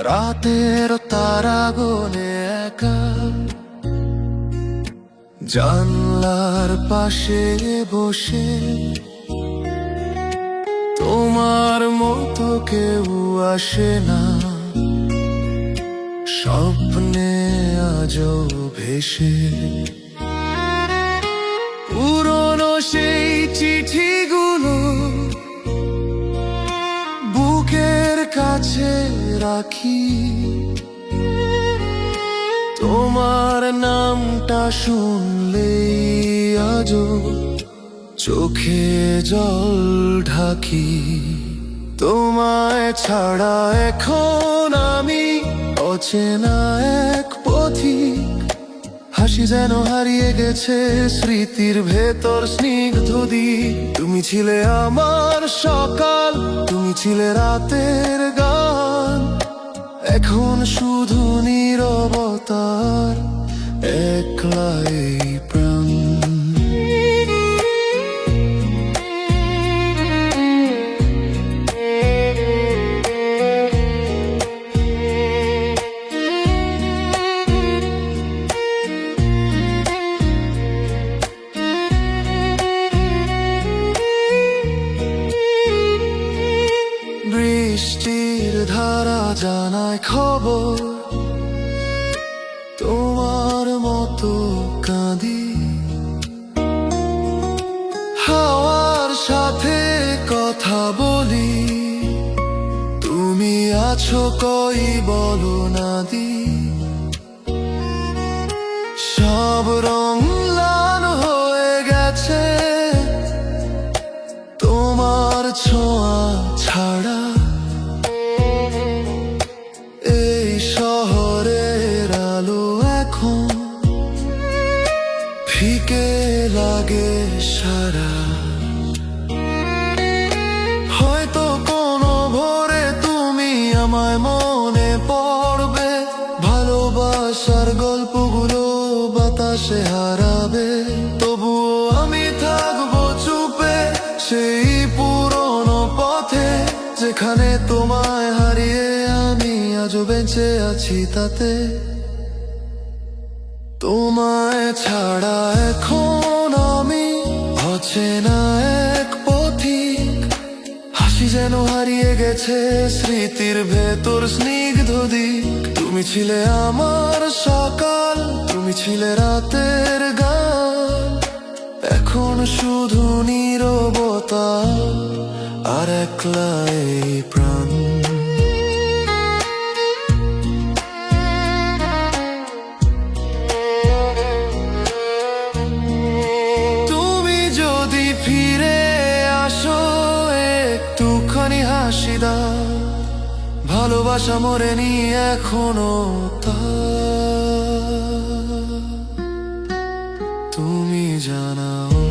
রাতের তারা গনে একা জানলার পাশে বসে, তোমার মতো কেউ আসে না স্বপ্নে আজও ভেসে। পুরনো সেই চিঠিগুলো বুকের কাছে রাখি, তোমার নামটা শুনলেই আজও চোখে জল ঢাকি। তোমায় ছাড়া এখন আমি অচেনা এক পথিক, হাসি যেন হারিয়ে গেছে স্মৃতির ভেতর স্নিগ্ধ দিক। তুমি ছিলে আমার সকাল, তুমি ছিলে রাতের গান, এখন শুধু নীরবতার একলা এই প্রাণ। বৃষ্টির ধারা জানায় খবর, তোমার মতো কাঁদি। হাওয়ার সাথে কথা বলি, তুমি আছো কই বলো না দি। সব রং লাল হয়ে গেছে তোমার ছোঁয়া ছাড়া, এই শহরের আলো এখন ফিকে লাগে সারা। হয়তো কোনো ভোরে তুমি আমায় মনে পড়বে, ভালোবাসার গল্পগুলো বাতাসে হারাবে। তবুও আমি থাকবো চুপে সেই পুরনো পথে, যেখানে তোমায় হারিয়ে আমি আজও বেঁচে আছি তাতে। তোমায় ছাড়া এখন আমি অচেনা এক পথিক, হাসি যেন হারিয়ে গেছে স্মৃতির ভেতর স্নিগ্ধ দিক। তুমি ছিলে আমার সকাল, তুমি ছিলে রাতের গান, এখন শুধু নীরবতা আর একলা এই প্রাণ। তুমি যদি ফিরে আসো একটুখানি হাসি দাও, ভালোবাসা মরেনি এখনো তা তুমি জানাও।